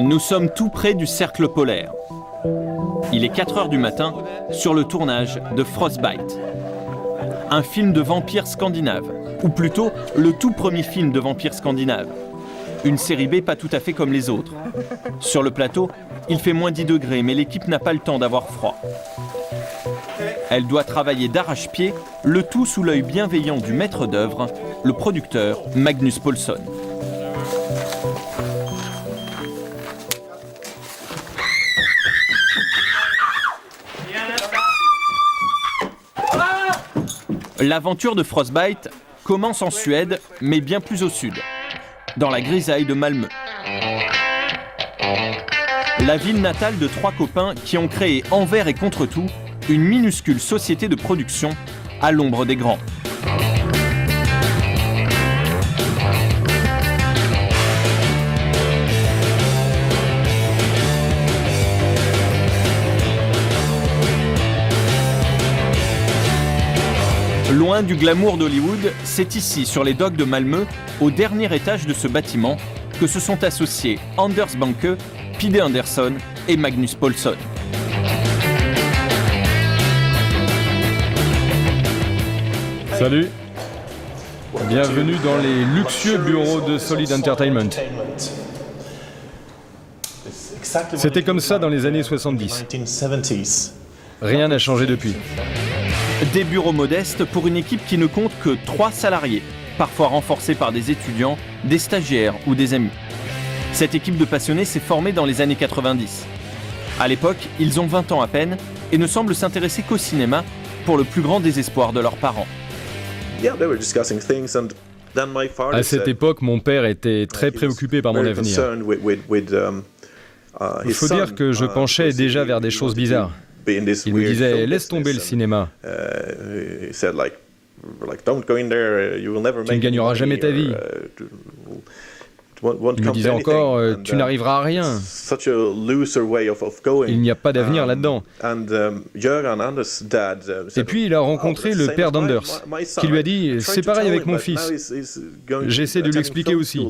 Nous sommes tout près du cercle polaire. Il est 4 heures du matin sur le tournage de Frostbite, un film de vampires scandinaves, ou plutôt le tout premier film de vampires scandinaves. Une série B pas tout à fait comme les autres. Sur le plateau, il fait moins 10 degrés, mais l'équipe n'a pas le temps d'avoir froid. Elle doit travailler d'arrache-pied, le tout sous l'œil bienveillant du maître d'œuvre, le producteur Magnus Poulsson. L'aventure de Frostbite commence en Suède, mais bien plus au sud, dans la grisaille de Malmö. La ville natale de 3 copains qui ont créé envers et contre tout une minuscule société de production à l'ombre des grands. Loin du glamour d'Hollywood, c'est ici, sur les docks de Malmö, au dernier étage de ce bâtiment, que se sont associés Anders Banke, Pide Andersson et Magnus Poulsson. Salut, bienvenue dans les luxueux bureaux de Solid Entertainment. C'était comme ça dans les années 70. Rien n'a changé depuis. Des bureaux modestes pour une équipe qui ne compte que 3 salariés, parfois renforcés par des étudiants, des stagiaires ou des amis. Cette équipe de passionnés s'est formée dans les années 90. À l'époque, ils ont 20 ans à peine et ne semblent s'intéresser qu'au cinéma pour le plus grand désespoir de leurs parents. À cette époque, mon père était très préoccupé par mon avenir. Il faut dire que je penchais déjà vers des choses bizarres. Il me disait « laisse tomber le cinéma. Tu ne gagneras jamais ta vie. » Il me disait encore « tu n'arriveras à rien. Il n'y a pas d'avenir là-dedans. » Et puis il a rencontré le père d'Anders, qui lui a dit « c'est pareil avec mon fils. J'essaie de lui expliquer aussi.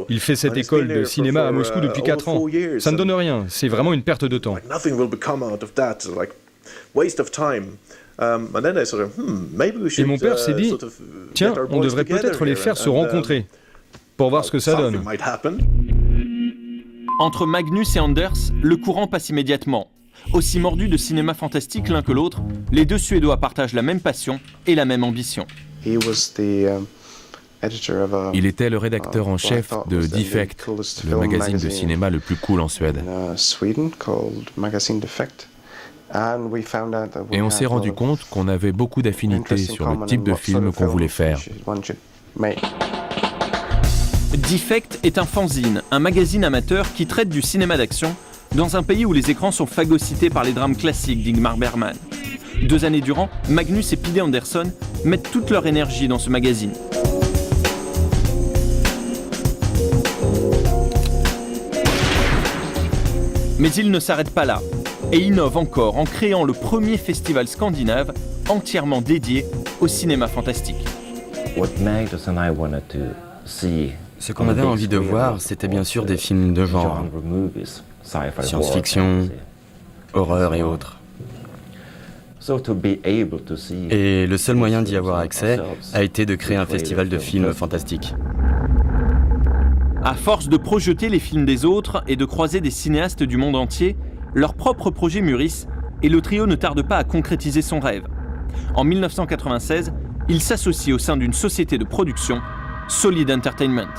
Il fait cette école de cinéma à Moscou depuis 4 ans. Ça ne donne rien, c'est vraiment une perte de temps. » Et mon père s'est dit « tiens, on devrait peut-être les faire se rencontrer. » Pour voir ce que ça donne. Entre Magnus et Anders, le courant passe immédiatement. Aussi mordus de cinéma fantastique l'un que l'autre, les deux Suédois partagent la même passion et la même ambition. Il était le rédacteur en chef de Defect, le magazine de cinéma le plus cool en Suède. Et on s'est rendu compte qu'on avait beaucoup d'affinités sur le type de film qu'on voulait faire. Defect est un fanzine, un magazine amateur qui traite du cinéma d'action dans un pays où les écrans sont phagocytés par les drames classiques d'Ingmar Bergman. 2 années durant, Magnus et Pide Andersson mettent toute leur énergie dans ce magazine. Mais ils ne s'arrêtent pas là et innovent encore en créant le premier festival scandinave entièrement dédié au cinéma fantastique. Ce qu'on avait envie de voir, c'était bien sûr des films de genre, science-fiction, horreur et autres. Et le seul moyen d'y avoir accès a été de créer un festival de films fantastiques. À force de projeter les films des autres et de croiser des cinéastes du monde entier, leurs propres projets mûrissent et le trio ne tarde pas à concrétiser son rêve. En 1996, il s'associe au sein d'une société de production, Solid Entertainment.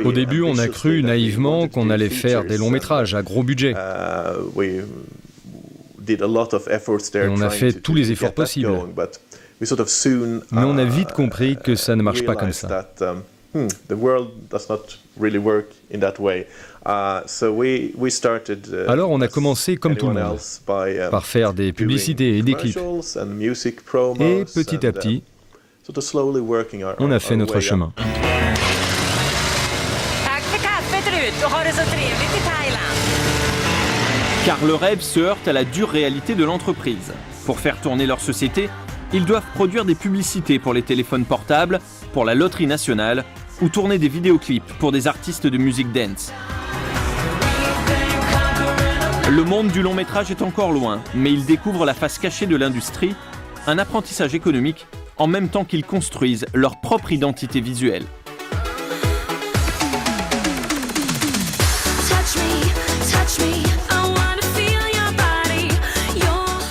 Au début, on a cru naïvement qu'on allait faire des longs métrages à gros budget. Et on a fait tous les efforts possibles. Mais on a vite compris que ça ne marche pas comme ça. Alors on a commencé comme tout le monde, par faire des publicités et des clips. Et petit à petit, on a fait notre chemin. Car le rêve se heurte à la dure réalité de l'entreprise. Pour faire tourner leur société, ils doivent produire des publicités pour les téléphones portables, pour la loterie nationale, ou tourner des vidéoclips pour des artistes de musique dance. Le monde du long métrage est encore loin, mais ils découvrent la face cachée de l'industrie, un apprentissage économique, en même temps qu'ils construisent leur propre identité visuelle.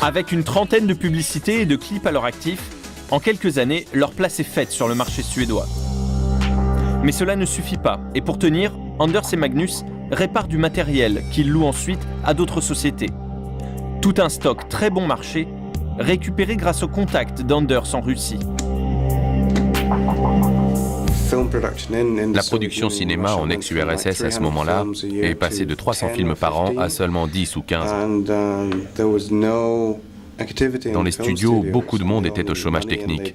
Avec une trentaine de publicités et de clips à leur actif, en quelques années, leur place est faite sur le marché suédois. Mais cela ne suffit pas, et pour tenir, Anders et Magnus réparent du matériel qu'ils louent ensuite à d'autres sociétés. Tout un stock très bon marché, récupéré grâce au contact d'Anders en Russie. La production cinéma en ex-URSS à ce moment-là est passée de 300 films par an à seulement 10 ou 15. Dans les studios, beaucoup de monde était au chômage technique.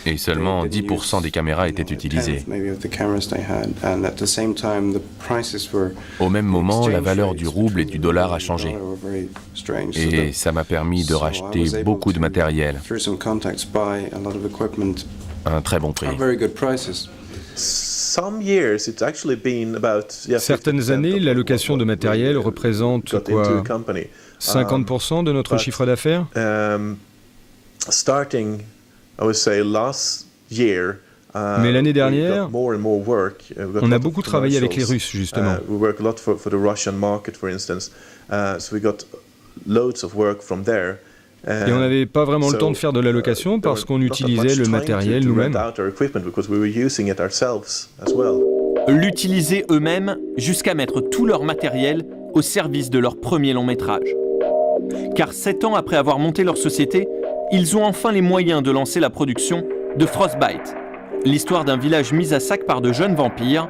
Et seulement 10% des caméras étaient utilisées. Au même moment, la valeur du rouble et du dollar a changé. Et ça m'a permis de racheter beaucoup de matériel. Un très bon prix. Certaines années, l'allocation de matériel représente quoi, 50% de notre chiffre d'affaires ? Mais l'année dernière, on a beaucoup travaillé avec les Russes, justement. Et on n'avait pas vraiment le temps de faire de l'allocation parce qu'on utilisait le matériel nous-mêmes. L'utiliser eux-mêmes jusqu'à mettre tout leur matériel au service de leur premier long métrage. Car 7 ans après avoir monté leur société, ils ont enfin les moyens de lancer la production de Frostbite, l'histoire d'un village mis à sac par de jeunes vampires,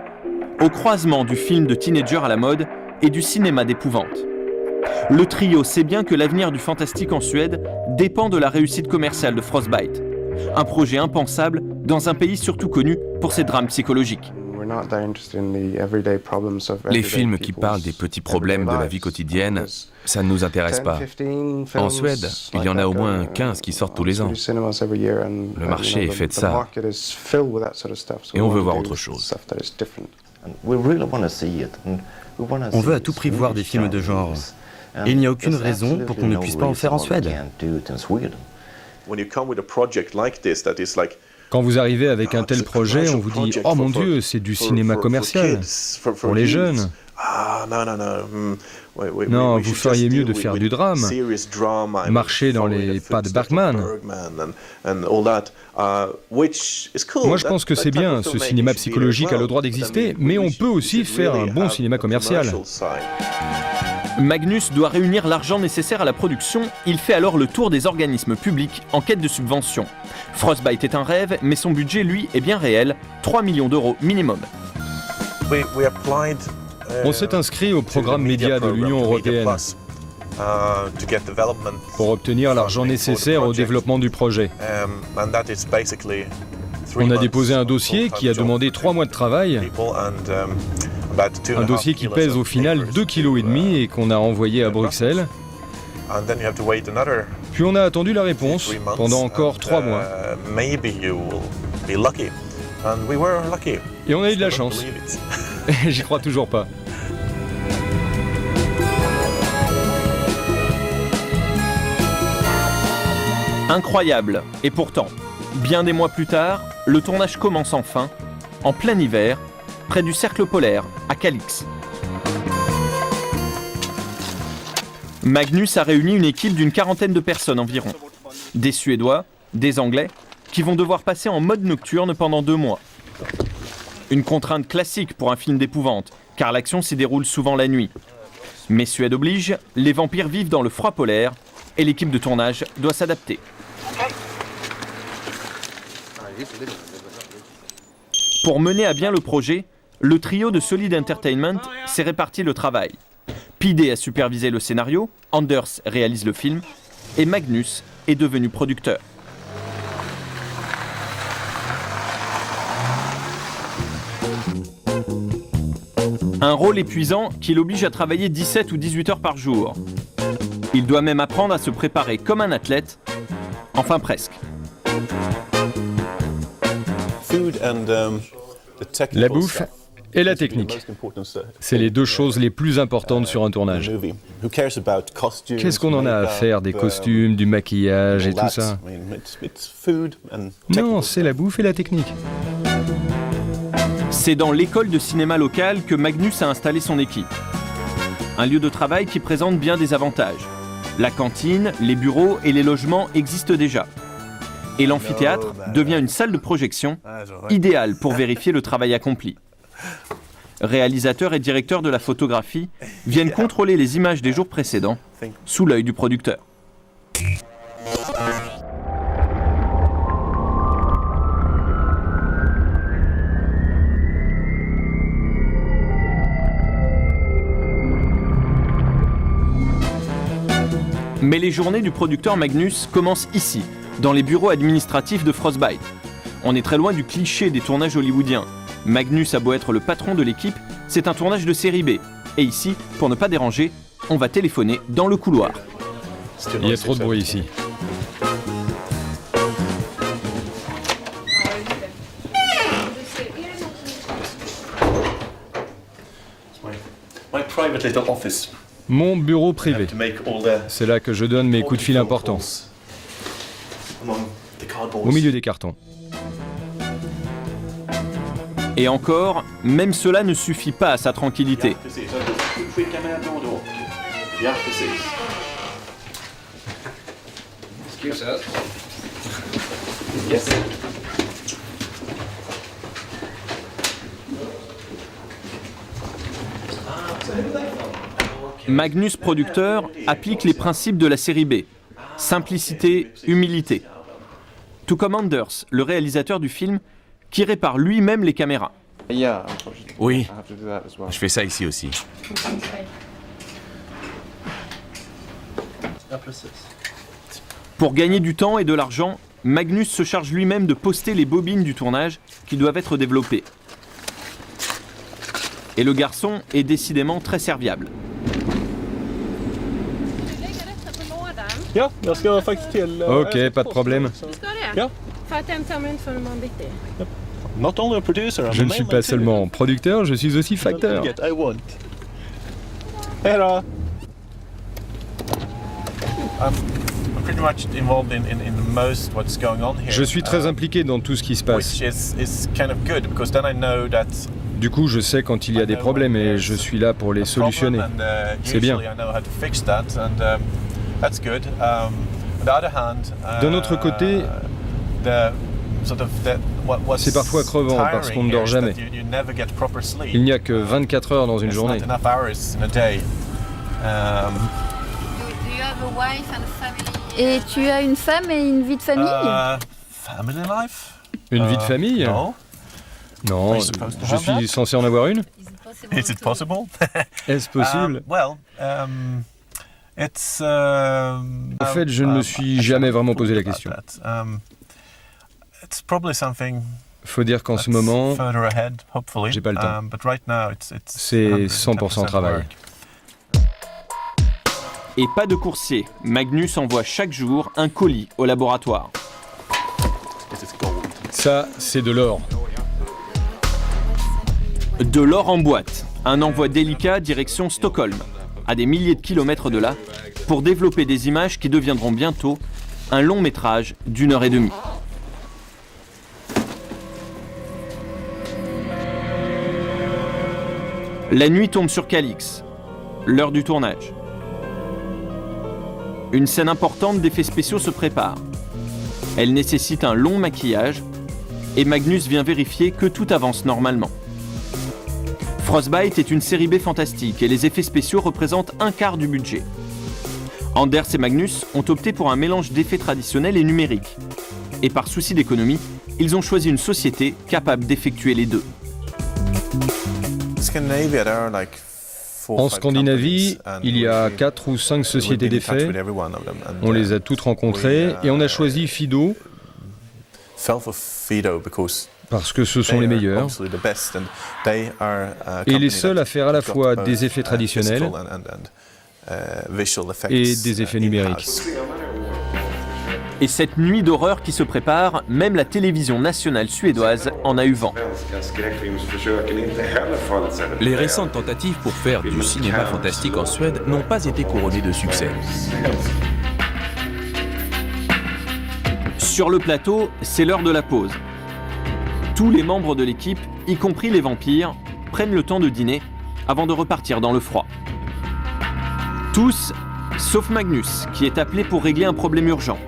au croisement du film de teenager à la mode et du cinéma d'épouvante. Le trio sait bien que l'avenir du fantastique en Suède dépend de la réussite commerciale de Frostbite, un projet impensable dans un pays surtout connu pour ses drames psychologiques. Les films qui parlent des petits problèmes de la vie quotidienne, ça ne nous intéresse pas. En Suède, il y en a au moins 15 qui sortent tous les ans. Le marché est fait de ça. Et on veut voir autre chose. On veut à tout prix voir des films de genre. Et il n'y a aucune raison pour qu'on ne puisse pas en faire en Suède. Quand vous arrivez avec un tel projet, on vous dit « Oh mon Dieu, c'est du cinéma commercial, pour les jeunes ». Non, vous feriez mieux de faire du drame, marcher dans les pas de Bergman. Moi, je pense que c'est bien, ce cinéma psychologique a le droit d'exister, mais on peut aussi faire un bon cinéma commercial. Magnus doit réunir l'argent nécessaire à la production, il fait alors le tour des organismes publics en quête de subventions. Frostbite est un rêve, mais son budget, lui, est bien réel, 3 millions d'euros minimum. On s'est inscrit au programme média de l'Union européenne pour obtenir l'argent nécessaire au développement du projet. On a déposé un dossier qui a demandé 3 mois de travail, un dossier qui pèse au final 2,5 kg et qu'on a envoyé à Bruxelles. Puis on a attendu la réponse pendant encore 3 mois. Et on a eu de la chance. J'y crois toujours pas. Incroyable, et pourtant, bien des mois plus tard, le tournage commence enfin, en plein hiver, près du cercle polaire, à Kalix. Magnus a réuni une équipe d'une 40aine de personnes environ. Des Suédois, des Anglais, qui vont devoir passer en mode nocturne pendant 2 mois. Une contrainte classique pour un film d'épouvante, car l'action s'y déroule souvent la nuit. Mais Suède oblige, les vampires vivent dans le froid polaire, et l'équipe de tournage doit s'adapter. Pour mener à bien le projet, le trio de Solid Entertainment s'est réparti le travail. Pidé a supervisé le scénario, Anders réalise le film, et Magnus est devenu producteur. Un rôle épuisant qui l'oblige à travailler 17 ou 18 heures par jour. Il doit même apprendre à se préparer comme un athlète, enfin presque. La bouffe et la technique. C'est les deux choses les plus importantes sur un tournage. Qu'est-ce qu'on en a à faire des costumes, du maquillage et tout ça? Non, c'est la bouffe et la technique. C'est dans l'école de cinéma locale que Magnus a installé son équipe. Un lieu de travail qui présente bien des avantages. La cantine, les bureaux et les logements existent déjà. Et l'amphithéâtre devient une salle de projection idéale pour vérifier le travail accompli. Réalisateurs et directeurs de la photographie viennent contrôler les images des jours précédents sous l'œil du producteur. Mais les journées du producteur Magnus commencent ici, dans les bureaux administratifs de Frostbite. On est très loin du cliché des tournages hollywoodiens. Magnus a beau être le patron de l'équipe, c'est un tournage de série B. Et ici, pour ne pas déranger, on va téléphoner dans le couloir. Il y a trop de bruit ici. Mon bureau privé. C'est là que je donne mes coups de fil importants. Au milieu des cartons. Et encore, même cela ne suffit pas à sa tranquillité. Magnus producteur applique les principes de la série B. Simplicité, humilité. Tout comme Anders, le réalisateur du film, qui répare lui-même les caméras. Oui, je fais ça ici aussi. Pour gagner du temps et de l'argent, Magnus se charge lui-même de poster les bobines du tournage qui doivent être développées. Et le garçon est décidément très serviable. Ok, pas de problème. Je ne suis pas seulement producteur, je suis aussi facteur. Je suis très impliqué dans tout ce qui se passe. Du coup, je sais quand il y a des problèmes et je suis là pour les solutionner. C'est bien. D'un autre côté, c'est parfois crevant parce qu'on ne dort jamais. Il n'y a que 24 heures dans une journée. Et tu as une femme et une vie de famille? Une vie de famille? Non, je suis censé en avoir une? Est-ce possible? En fait, je ne me suis jamais vraiment posé la question. Faut dire qu'en ce moment, j'ai pas le temps. C'est 100% travail. Et pas de coursier, Magnus envoie chaque jour un colis au laboratoire. Ça, c'est de l'or. De l'or en boîte, un envoi délicat direction Stockholm, à des milliers de kilomètres de là, pour développer des images qui deviendront bientôt un long métrage d'1 heure et demie. La nuit tombe sur Calix, l'heure du tournage. Une scène importante d'effets spéciaux se prépare. Elle nécessite un long maquillage et Magnus vient vérifier que tout avance normalement. Frostbite est une série B fantastique et les effets spéciaux représentent un quart du budget. Anders et Magnus ont opté pour un mélange d'effets traditionnels et numériques. Et par souci d'économie, ils ont choisi une société capable d'effectuer les deux. En Scandinavie, il y a 4 ou 5 sociétés d'effets. On les a toutes rencontrées et on a choisi Fido parce que ce sont les meilleurs et les seuls à faire à la fois des effets traditionnels et des effets numériques. Et cette nuit d'horreur qui se prépare, même la télévision nationale suédoise en a eu vent. Les récentes tentatives pour faire du cinéma fantastique en Suède n'ont pas été couronnées de succès. Sur le plateau, c'est l'heure de la pause. Tous les membres de l'équipe, y compris les vampires, prennent le temps de dîner avant de repartir dans le froid. Tous, sauf Magnus, qui est appelé pour régler un problème urgent.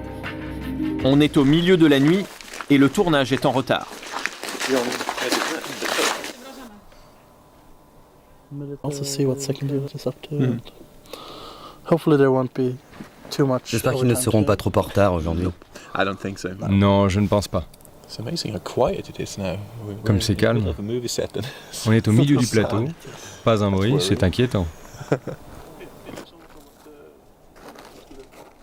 On est au milieu de la nuit et le tournage est en retard. J'espère qu'ils ne seront pas trop en retard aujourd'hui. Non, je ne pense pas. Comme c'est calme. On est au milieu du plateau. Pas un bruit, c'est inquiétant.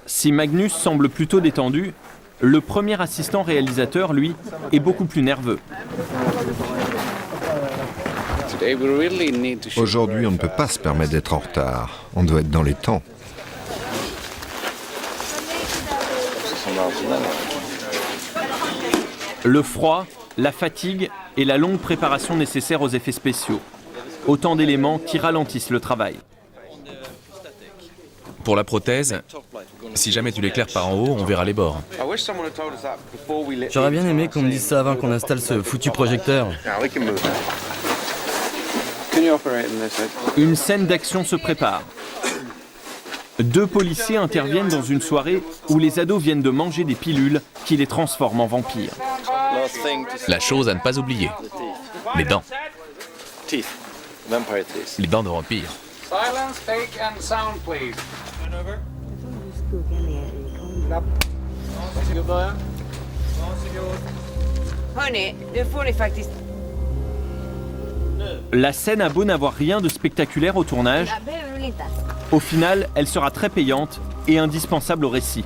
Si Magnus semble plutôt détendu, le premier assistant réalisateur, lui, est beaucoup plus nerveux. Aujourd'hui, on ne peut pas se permettre d'être en retard. On doit être dans les temps. Le froid, la fatigue et la longue préparation nécessaire aux effets spéciaux. Autant d'éléments qui ralentissent le travail. Pour la prothèse, si jamais tu l'éclaires par en haut, on verra les bords. J'aurais bien aimé qu'on me dise ça avant qu'on installe ce foutu projecteur. Une scène d'action se prépare. 2 policiers interviennent dans une soirée où les ados viennent de manger des pilules qui les transforment en vampires. La chose à ne pas oublier, les dents. Les dents de vampire. Silence, take and sound, please. Hörni, nu får ni faktiskt... La scène a beau n'avoir rien de spectaculaire au tournage, Jag behöver väl inte. au final, elle sera très payante et indispensable au récit.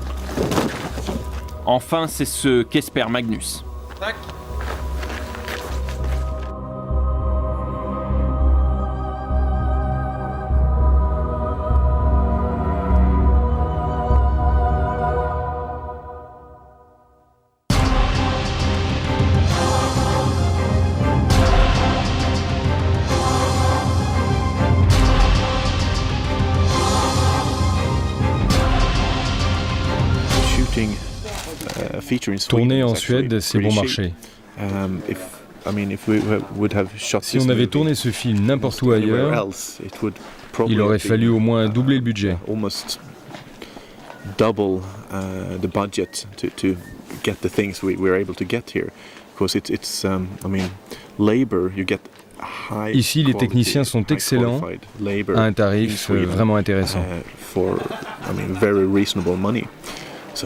Enfin, c'est ce qu'espère Magnus. Tourner en Suède, c'est bon marché. Si on avait tourné ce film n'importe où ailleurs, il aurait fallu au moins doubler le budget. Ici, les techniciens sont excellents, à un tarif vraiment intéressant.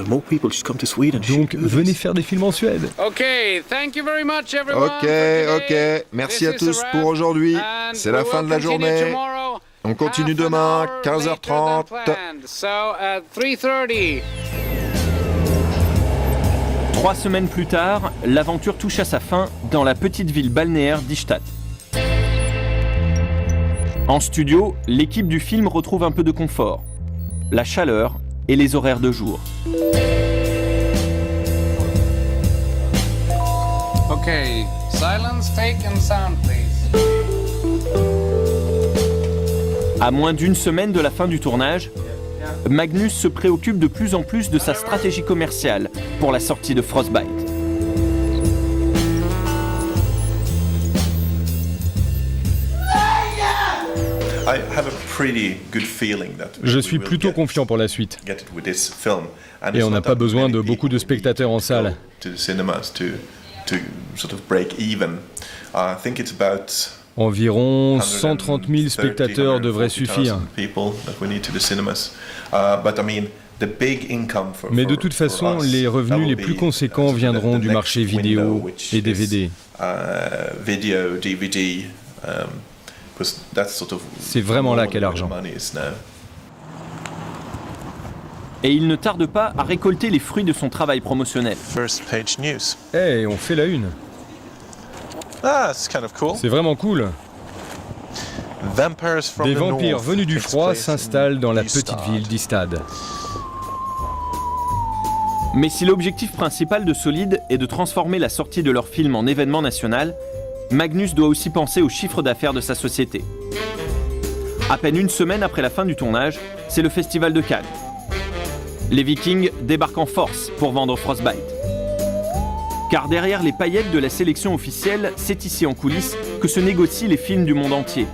Donc, venez faire des films en Suède. Ok, thank you very much everyone. Ok. Merci à tous pour aujourd'hui. C'est la fin de la journée. On continue demain, 15h30. So at 3:30. 3 semaines plus tard, l'aventure touche à sa fin dans la petite ville balnéaire d'Ystad. En studio, l'équipe du film retrouve un peu de confort, la chaleur et les horaires de jour. Ok, silence, take and sound, please. À moins d'1 semaine de la fin du tournage, Magnus se préoccupe de plus en plus de sa stratégie commerciale pour la sortie de Frostbite. Je suis plutôt confiant pour la suite. Et on n'a pas besoin de beaucoup de spectateurs en salle. Environ 130 000 spectateurs devraient suffire. Mais de toute façon, les revenus les plus conséquents viendront du marché vidéo et DVD. C'est vraiment là qu'est l'argent. Et il ne tarde pas à récolter les fruits de son travail promotionnel. Hey, on fait la une. C'est vraiment cool. Des vampires venus du froid s'installent dans la petite ville d'Ystad. Mais si l'objectif principal de Solid est de transformer la sortie de leur film en événement national, Magnus doit aussi penser au chiffre d'affaires de sa société. À peine une semaine après la fin du tournage, c'est le festival de Cannes. Les Vikings débarquent en force pour vendre Frostbite. Car derrière les paillettes de la sélection officielle, c'est ici en coulisses que se négocient les films du monde entier.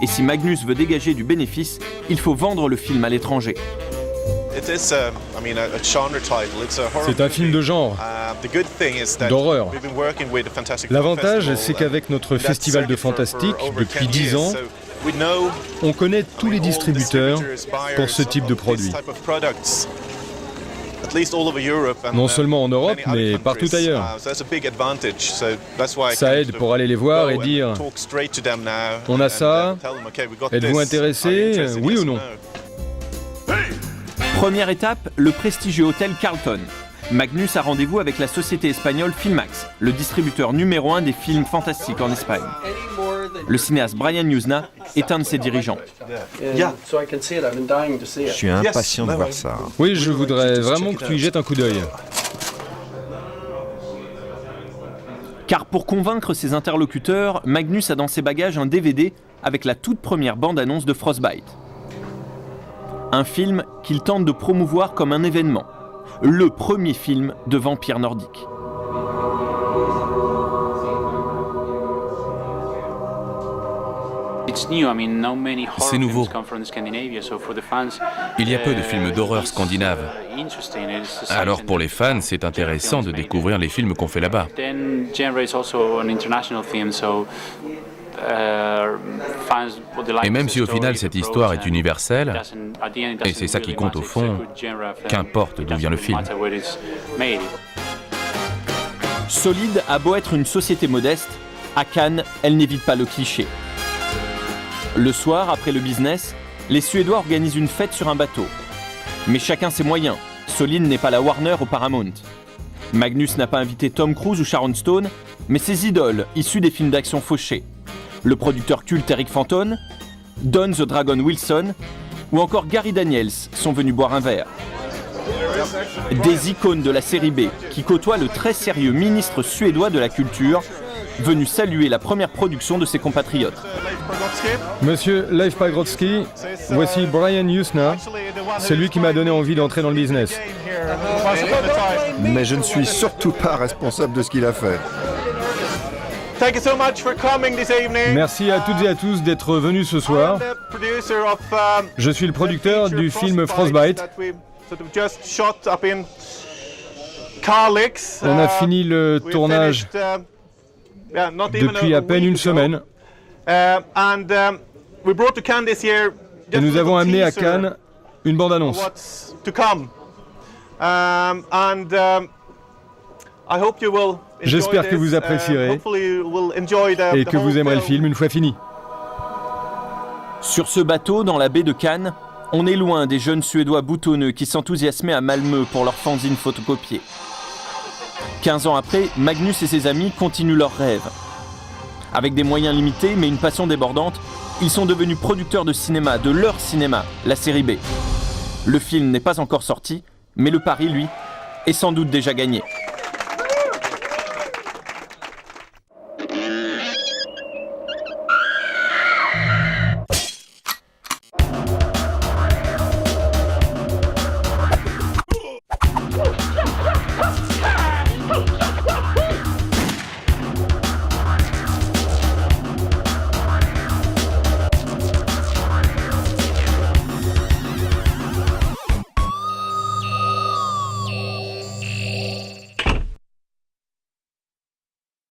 Et si Magnus veut dégager du bénéfice, il faut vendre le film à l'étranger. C'est un film de genre, d'horreur. L'avantage, c'est qu'avec notre festival de fantastique, depuis 10 ans, on connaît tous les distributeurs pour ce type de produit. Non seulement en Europe, mais partout ailleurs. Ça aide pour aller les voir et dire « On a ça, êtes-vous intéressé, oui ou non ?» Première étape, le prestigieux hôtel Carlton. Magnus a rendez-vous avec la société espagnole Filmax, le distributeur numéro 1 des films fantastiques en Espagne. Le cinéaste Brian Yuzna est un de ses dirigeants. Je suis impatient de voir ça. Oui, je voudrais vraiment que tu y jettes un coup d'œil. Car pour convaincre ses interlocuteurs, Magnus a dans ses bagages un DVD avec la toute première bande-annonce de Frostbite. Un film qu'il tente de promouvoir comme un événement. Le premier film de vampires nordiques. C'est nouveau. Il y a peu de films d'horreur scandinaves. Alors pour les fans, c'est intéressant de découvrir les films qu'on fait là-bas. Et même si au final cette histoire est universelle, et c'est ça qui compte au fond, qu'importe d'où vient le film. Solid a beau être une société modeste, à Cannes, elle n'évite pas le cliché. Le soir, après le business, les Suédois organisent une fête sur un bateau. Mais chacun ses moyens. Solid n'est pas la Warner ou Paramount. Magnus n'a pas invité Tom Cruise ou Sharon Stone, mais ses idoles, issues des films d'action fauchés. Le producteur culte Eric Fantone, Don the Dragon Wilson ou encore Gary Daniels sont venus boire un verre. Des icônes de la série B qui côtoient le très sérieux ministre suédois de la Culture, venu saluer la première production de ses compatriotes. Monsieur Leif Pagrotsky, voici Brian Yuzna. C'est lui qui m'a donné envie d'entrer dans le business. Mais je ne suis surtout pas responsable de ce qu'il a fait. Merci à toutes et à tous d'être venus ce soir. Je suis le producteur du film Frostbite. On a fini le tournage depuis à peine une semaine. Et nous avons amené à Cannes une bande-annonce. J'espère que vous apprécierez et que vous aimerez le film une fois fini. Sur ce bateau, dans la baie de Cannes, on est loin des jeunes Suédois boutonneux qui s'enthousiasmaient à Malmö pour leur fanzine photocopiée. 15 ans après, Magnus et ses amis continuent leurs rêves. Avec des moyens limités mais une passion débordante, ils sont devenus producteurs de cinéma, de leur cinéma, la série B. Le film n'est pas encore sorti, mais le pari, lui, est sans doute déjà gagné.